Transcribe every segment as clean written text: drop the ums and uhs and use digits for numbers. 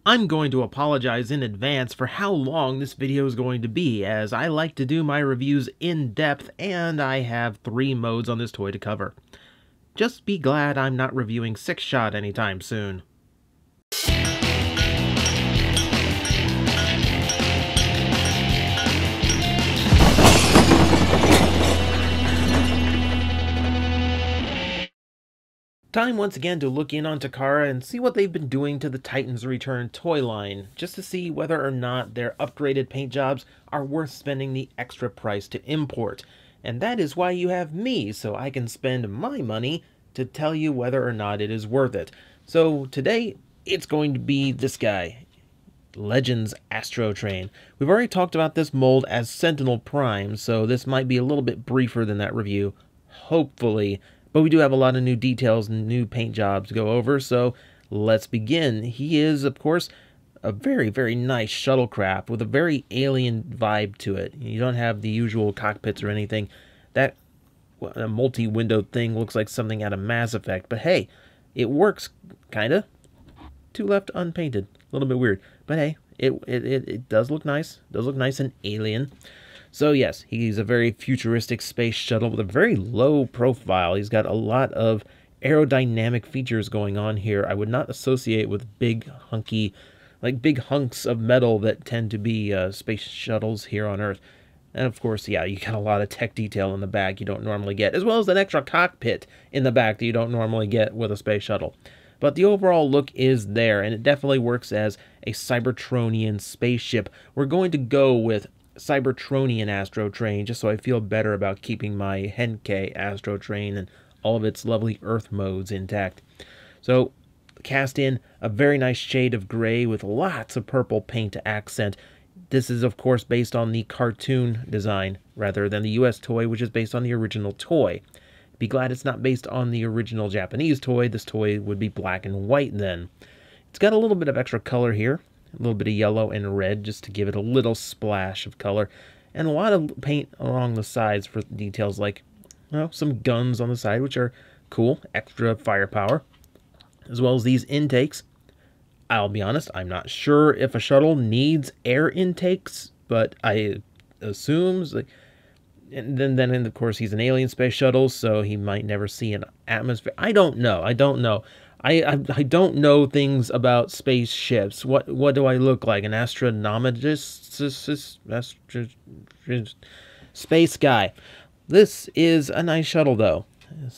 I'm going to apologize in advance for how long this video is going to be, as I like to do my reviews in depth and I have 3 modes on this toy to cover. Just be glad I'm not reviewing 6-shot anytime soon. Time once again to look in on Takara and see what they've been doing to the Titans Return toy line, just to see whether or not their upgraded paint jobs are worth spending the extra price to import. And that is why you have me, so I can spend my money to tell you whether or not it is worth it. So today, it's going to be this guy, Legends Astrotrain. We've already talked about this mold as Sentinel Prime, so this might be a little bit briefer than that review, hopefully. But we do have a lot of new details and new paint jobs to go over, so let's begin. He is, of course, a very, very nice shuttlecraft with a very alien vibe to it. You don't have the usual cockpits or anything. That multi-window thing looks like something out of Mass Effect, but hey, it works, kinda. 2 left unpainted. A little bit weird, but hey, it does look nice. It does look nice and alien. So yes, he's a very futuristic space shuttle with a very low profile. He's got a lot of aerodynamic features going on here. I would not associate with big hunks of metal that tend to be space shuttles here on Earth. And of course, yeah, you got a lot of tech detail in the back you don't normally get, as well as an extra cockpit in the back that you don't normally get with a space shuttle. But the overall look is there, and it definitely works as a Cybertronian spaceship. We're going to go with Cybertronian Astrotrain, just so I feel better about keeping my Henkei Astrotrain and all of its lovely Earth modes intact. So, cast in a very nice shade of gray with lots of purple paint to accent. This is, of course, based on the cartoon design, rather than the US toy, which is based on the original toy. Be glad it's not based on the original Japanese toy. This toy would be black and white then. It's got a little bit of extra color here. A little bit of yellow and red just to give it a little splash of color. And a lot of paint along the sides for details like, well, some guns on the side, which are cool. Extra firepower. As well as these intakes. I'll be honest, I'm not sure if a shuttle needs air intakes, but I assume... And then of course, he's an alien space shuttle, so he might never see an atmosphere. I don't know. I don't know things about spaceships. What do I look like? An astronomologist? Space guy. This is a nice shuttle, though.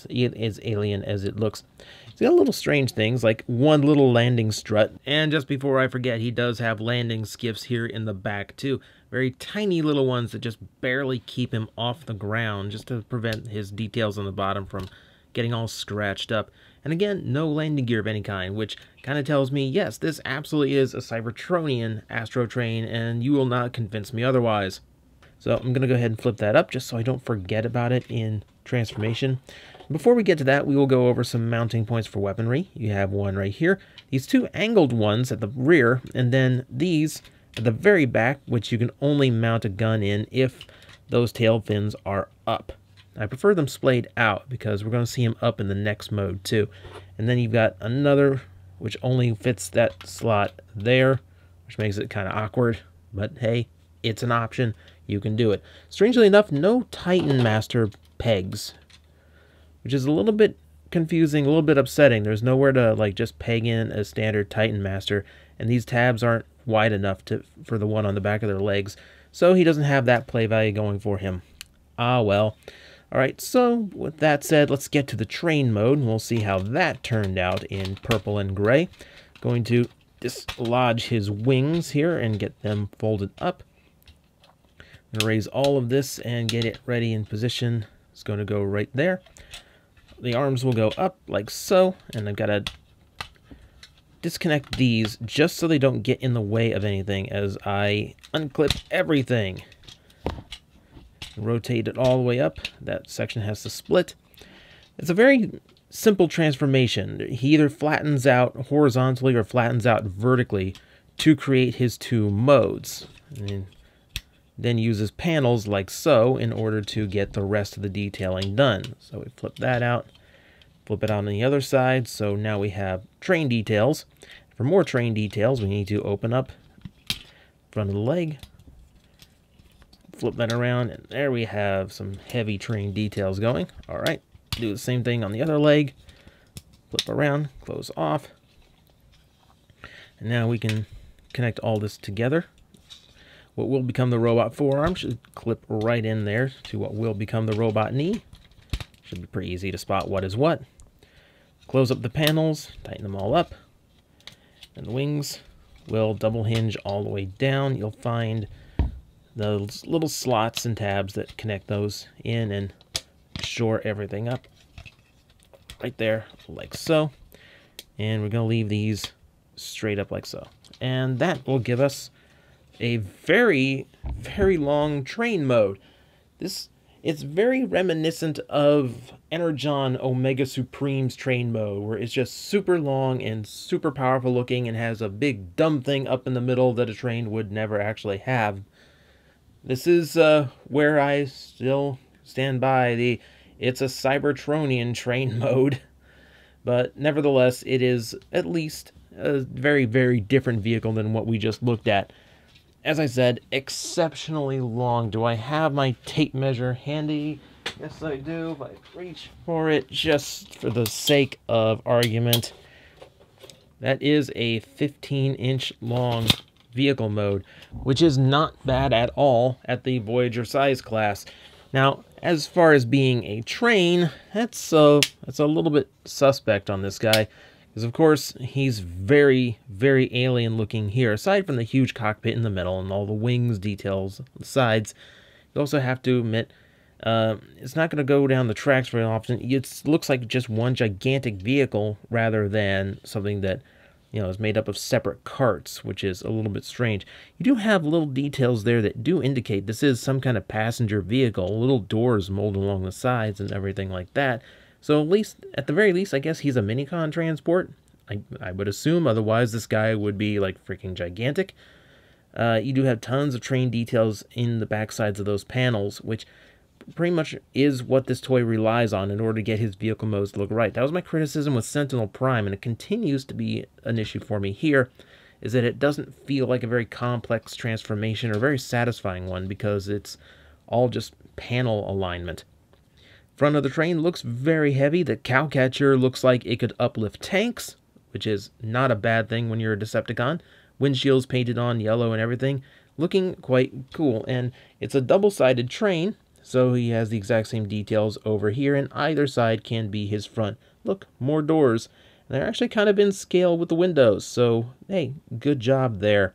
It is alien as it looks. It's got little strange things, like one little landing strut. And just before I forget, he does have landing skiffs here in the back, too. Very tiny little ones that just barely keep him off the ground, just to prevent his details on the bottom from getting all scratched up. And again, no landing gear of any kind, which kind of tells me, yes, this absolutely is a Cybertronian Astrotrain, and you will not convince me otherwise. So I'm going to go ahead and flip that up, just so I don't forget about it in transformation. Before we get to that, we will go over some mounting points for weaponry. You have one right here, these 2 angled ones at the rear, and then these at the very back, which you can only mount a gun in if those tail fins are up. I prefer them splayed out because we're going to see them up in the next mode too. And then you've got another which only fits that slot there, which makes it kind of awkward, but hey, it's an option. You can do it. Strangely enough, no Titan Master pegs, which is a little bit confusing, a little bit upsetting. There's nowhere to like just peg in a standard Titan Master, and these tabs aren't wide enough for the one on the back of their legs, so he doesn't have that play value going for him. Ah well. Alright, so with that said, let's get to the train mode, and we'll see how that turned out in purple and gray. Going to dislodge his wings here and get them folded up. I'm going to raise all of this and get it ready in position. It's going to go right there. The arms will go up like so, and I've got to disconnect these just so they don't get in the way of anything as I unclip everything. Rotate it all the way up. That section has to split. It's a very simple transformation. He either flattens out horizontally or flattens out vertically to create his 2 modes. And then uses panels like so in order to get the rest of the detailing done. So we flip that out, flip it out on the other side. So now we have train details. If For more train details, we need to open up front of the leg, flip that around, and there we have some heavy train details going. All right, do the same thing on the other leg, flip around, close off, and now we can connect all this together. What will become the robot forearm should clip right in there to what will become the robot knee. Should be pretty easy to spot what is what. Close up the panels, tighten them all up, and the wings will double hinge all the way down. You'll find those little slots and tabs that connect those in and shore everything up right there, like so. And we're going to leave these straight up like so. And that will give us a very, very long train mode. It's very reminiscent of Energon Omega Supreme's train mode, where it's just super long and super powerful looking and has a big dumb thing up in the middle that a train would never actually have. This is where I still stand by it's a Cybertronian train mode, but nevertheless it is at least a very, very different vehicle than what we just looked at. As I said, exceptionally long. Do I have my tape measure handy? Yes, I do. If I reach for it just for the sake of argument. That is a 15-inch long vehicle mode, which is not bad at all at the Voyager size class. Now, as far as being a train, that's a little bit suspect on this guy. Because, of course, he's very, very alien looking here. Aside from the huge cockpit in the middle and all the wings details on the sides, you also have to admit it's not going to go down the tracks very often. It looks like just one gigantic vehicle rather than something that, is made up of separate carts, which is a little bit strange. You do have little details there that do indicate this is some kind of passenger vehicle. Little doors molded along the sides and everything like that. So at the very least, I guess he's a minicon transport. I would assume, otherwise this guy would be like freaking gigantic. You do have tons of train details in the back sides of those panels, which pretty much is what this toy relies on in order to get his vehicle modes to look right. That was my criticism with Sentinel Prime, and it continues to be an issue for me here, is that it doesn't feel like a very complex transformation or a very satisfying one because it's all just panel alignment. Front of the train looks very heavy. The cowcatcher looks like it could uplift tanks, which is not a bad thing when you're a Decepticon. Windshields painted on yellow and everything, looking quite cool. And it's a double-sided train, so he has the exact same details over here, and either side can be his front. Look, more doors. And they're actually kind of in scale with the windows, so hey, good job there.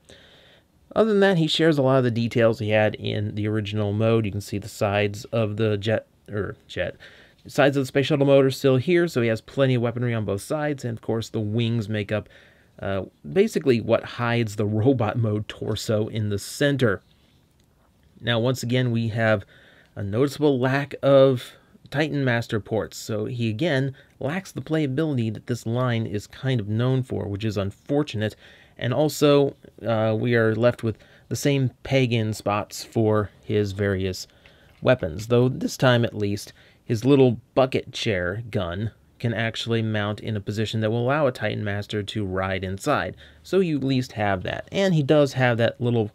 Other than that, he shares a lot of the details he had in the original mode. You can see the sides of the sides of the space shuttle motor still here, so he has plenty of weaponry on both sides, and of course the wings make up basically what hides the robot mode torso in the center. Now, once again, we have a noticeable lack of Titan Master ports, so he again lacks the playability that this line is kind of known for, which is unfortunate. And also, we are left with the same peg-in spots for his various weapons, though this time at least his little bucket chair gun can actually mount in a position that will allow a Titan Master to ride inside, so you at least have that. And he does have that little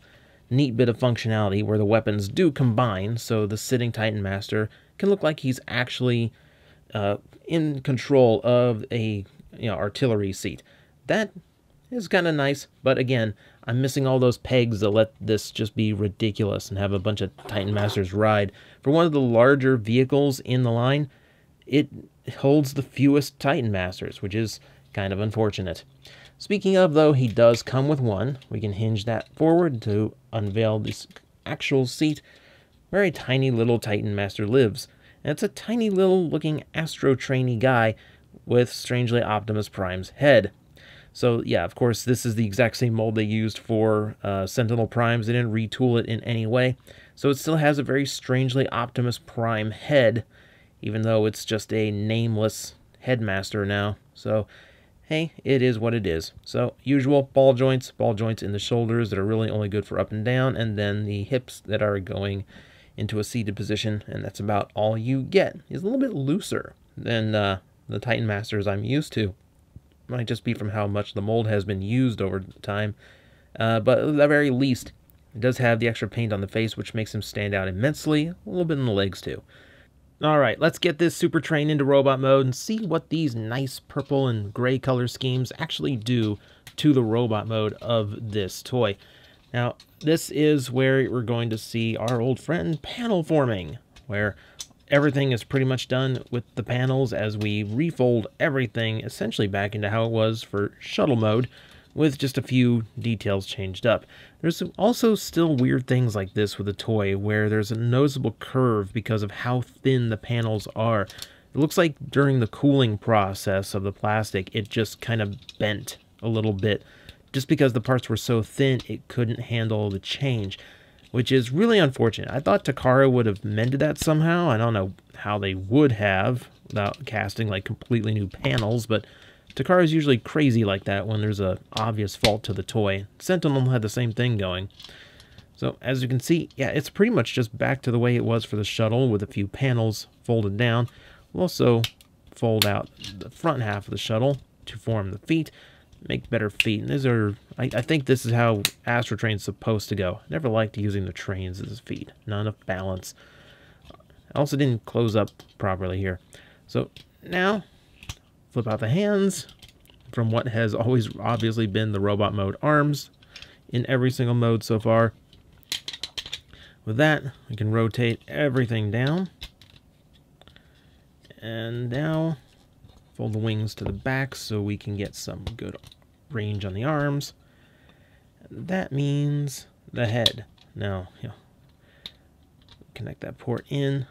neat bit of functionality where the weapons do combine, so the sitting Titan Master can look like he's actually in control of a artillery seat. That is kind of nice, but again, I'm missing all those pegs that let this just be ridiculous and have a bunch of Titan Masters ride. For one of the larger vehicles in the line, it holds the fewest Titan Masters, which is kind of unfortunate. Speaking of, though, he does come with one. We can hinge that forward to unveil this actual seat where a tiny little Titan Master lives. And it's a tiny little looking Astrotrain-y guy with strangely Optimus Prime's head. So yeah, of course, this is the exact same mold they used for Sentinel Primes. They didn't retool it in any way. So it still has a very strangely Optimus Prime head, even though it's just a nameless headmaster now. So, hey, it is what it is. So, usual ball joints in the shoulders that are really only good for up and down, and then the hips that are going into a seated position, and that's about all you get. It's a little bit looser than the Titan Masters I'm used to. Might just be from how much the mold has been used over time. But at the very least, it does have the extra paint on the face, which makes him stand out immensely. A little bit in the legs, too. Alright, let's get this Super Train into robot mode and see what these nice purple and gray color schemes actually do to the robot mode of this toy. Now, this is where we're going to see our old friend panel forming, where everything is pretty much done with the panels as we refold everything essentially back into how it was for shuttle mode, with just a few details changed up. There's also still weird things like this with the toy, where there's a noticeable curve because of how thin the panels are. It looks like during the cooling process of the plastic, it just kind of bent a little bit. Just because the parts were so thin, it couldn't handle the change, which is really unfortunate. I thought Takara would have mended that somehow. I don't know how they would have without casting like completely new panels, but Takara is usually crazy like that when there's a obvious fault to the toy. Sentinel had the same thing going. So as you can see, yeah, it's pretty much just back to the way it was for the shuttle with a few panels folded down. We'll also fold out the front half of the shuttle to form the feet, make better feet. And these are, I think this is how Astrotrain's supposed to go. Never liked using the trains as feet. Not enough balance. I also didn't close up properly here. So now, flip out the hands from what has always obviously been the robot mode arms in every single mode so far. With that, we can rotate everything down. And now, fold the wings to the back so we can get some good range on the arms. And that means the head. Now, connect that port in.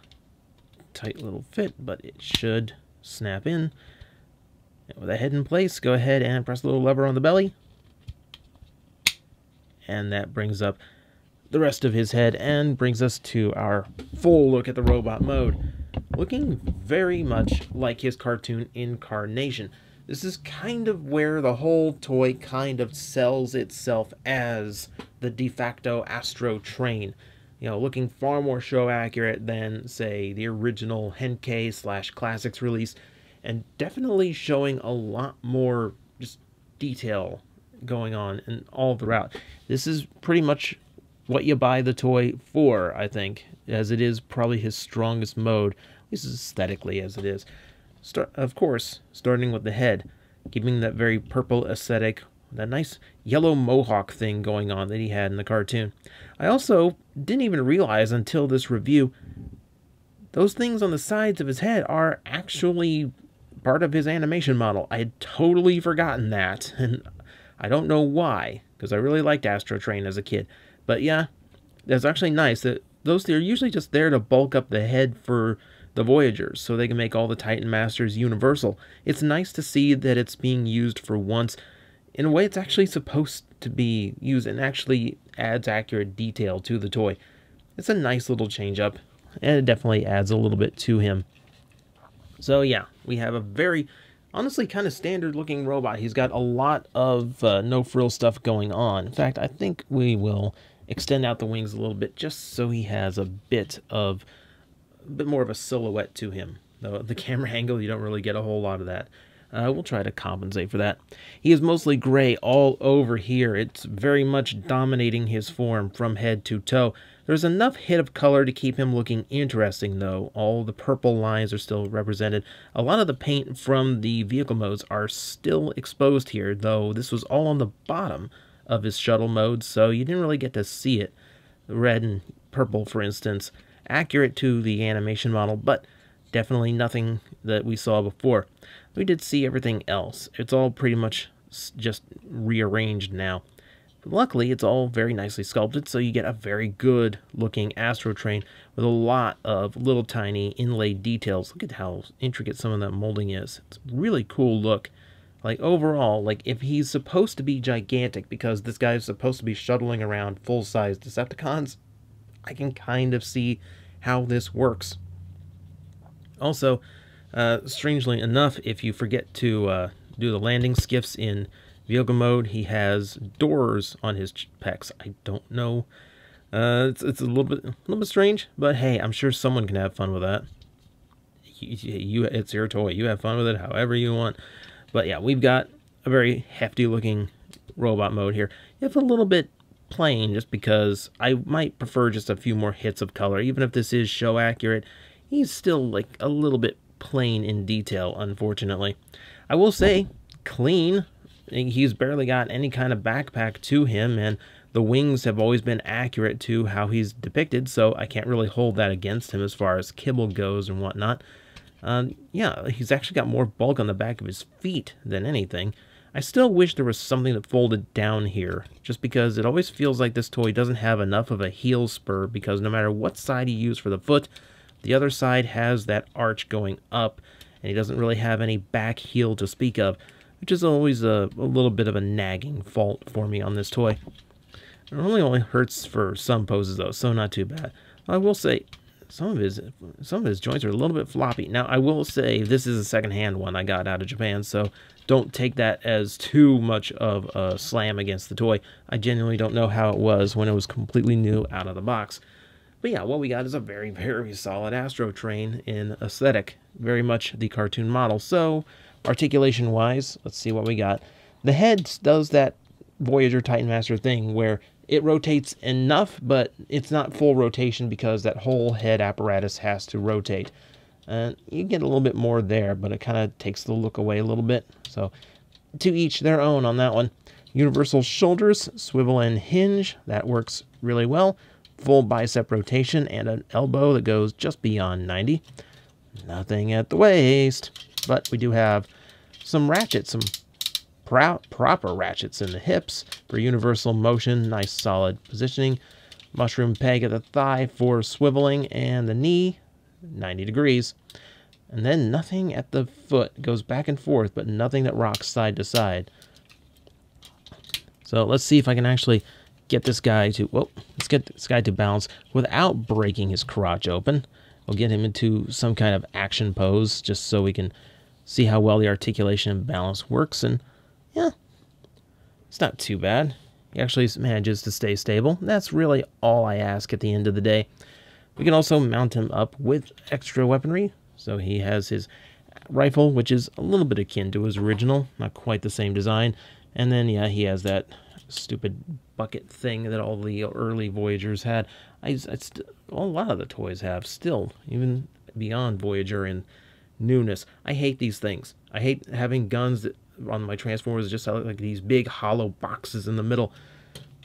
Tight little fit, but it should snap in. With the head in place, go ahead and press the little lever on the belly. And that brings up the rest of his head and brings us to our full look at the robot mode. Looking very much like his cartoon incarnation. This is kind of where the whole toy kind of sells itself as the de facto Astrotrain. Looking far more show accurate than, say, the original Henkei/Classics release, and definitely showing a lot more just detail going on and all throughout. This is pretty much what you buy the toy for, I think, as it is probably his strongest mode, at least aesthetically as it is. Of course, starting with the head, keeping that very purple aesthetic, that nice yellow mohawk thing going on that he had in the cartoon. I also didn't even realize until this review, those things on the sides of his head are actually part of his animation model. I had totally forgotten that, and I don't know why, because I really liked Astrotrain as a kid. But yeah, that's actually nice that they're usually just there to bulk up the head for the Voyagers, so they can make all the Titan Masters universal. It's nice to see that it's being used for once in a way it's actually supposed to be used and actually adds accurate detail to the toy. It's a nice little change up, and it definitely adds a little bit to him. So yeah, we have a very, honestly, kind of standard looking robot. He's got a lot of no-frill stuff going on. In fact, I think we will extend out the wings a little bit just so he has a bit more of a silhouette to him. The camera angle, you don't really get a whole lot of that. We'll try to compensate for that. He is mostly gray all over here. It's very much dominating his form from head to toe. There's enough hit of color to keep him looking interesting, though. All the purple lines are still represented. A lot of the paint from the vehicle modes are still exposed here, though this was all on the bottom of his shuttle mode, so you didn't really get to see it. The red and purple, for instance, accurate to the animation model, but definitely nothing that we saw before. We did see everything else. It's all pretty much just rearranged now. But luckily, it's all very nicely sculpted, so you get a very good looking Astrotrain with a lot of little tiny inlaid details. Look at how intricate some of that molding is. It's a really cool look. Like overall, like if he's supposed to be gigantic because this guy is supposed to be shuttling around full-size Decepticons, I can kind of see how this works. Also, strangely enough, if you forget to do the landing skiffs in vehicle mode, he has doors on his pecs. I don't know. It's a little bit strange, but hey, I'm sure someone can have fun with that. It's your toy. You have fun with it however you want. But yeah, we've got a very hefty looking robot mode here. If a little bit plain, just because I might prefer just a few more hits of color. Even if this is show accurate, he's still like a little bit plain in detail, unfortunately. I will say, clean. He's barely got any kind of backpack to him, and the wings have always been accurate to how he's depicted, so I can't really hold that against him as far as kibble goes and whatnot. Yeah, he's actually got more bulk on the back of his feet than anything. I still wish there was something that folded down here, just because it always feels like this toy doesn't have enough of a heel spur, because no matter what side you use for the foot, the other side has that arch going up, and he doesn't really have any back heel to speak of, which is always a little bit of a nagging fault for me on this toy. It only hurts for some poses though, so not too bad. I will say, some of his joints are a little bit floppy. Now, I will say this is a second-hand one I got out of Japan, so don't take that as too much of a slam against the toy. I genuinely don't know how it was when it was completely new out of the box. But yeah, what we got is a very, very solid Astrotrain in aesthetic. Very much the cartoon model. So, articulation-wise, let's see what we got. The head does that Voyager Titan Master thing where it rotates enough, but it's not full rotation because that whole head apparatus has to rotate. And you get a little bit more there, but it kind of takes the look away a little bit. So, to each their own on that one. Universal shoulders, swivel and hinge. That works really well. Full bicep rotation and an elbow that goes just beyond 90. Nothing at the waist. But we do have some ratchets, some proper ratchets in the hips for universal motion, nice solid positioning. Mushroom peg at the thigh for swiveling, and the knee, 90 degrees. And then nothing at the foot. It goes back and forth, but nothing that rocks side to side. So let's see if I can actually get this guy to, let's get this guy to balance without breaking his crotch open. We'll get him into some kind of action pose just so we can see how well the articulation and balance works. And yeah, it's not too bad. He actually manages to stay stable. That's really all I ask at the end of the day. We can also mount him up with extra weaponry. So he has his rifle, which is a little bit akin to his original, not quite the same design. And then, yeah, he has that stupid bucket thing that all the early Voyagers had. A lot of the toys have still, even beyond Voyager and newness. I hate these things. I hate having guns that on my Transformers just like these big hollow boxes in the middle.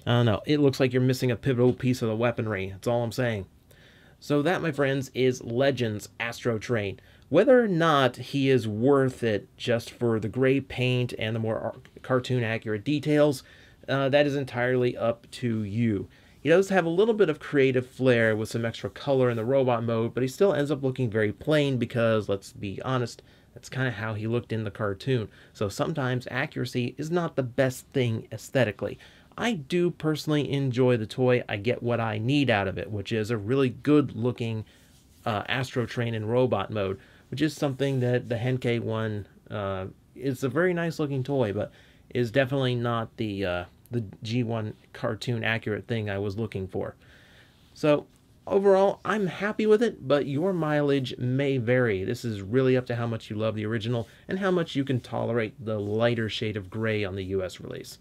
I don't know. It looks like you're missing a pivotal piece of the weaponry. That's all I'm saying. So that, my friends, is Legends Astrotrain. Whether or not he is worth it just for the gray paint and the more cartoon-accurate details, that is entirely up to you. He does have a little bit of creative flair with some extra color in the robot mode, but he still ends up looking very plain because, let's be honest, that's kind of how he looked in the cartoon. So sometimes accuracy is not the best thing aesthetically. I do personally enjoy the toy. I get what I need out of it, which is a really good-looking Astrotrain in robot mode, which is something that the Henkei one is a very nice-looking toy, but is definitely not the G1 cartoon accurate thing I was looking for. So overall, I'm happy with it, but your mileage may vary. This is really up to how much you love the original and how much you can tolerate the lighter shade of gray on the US release.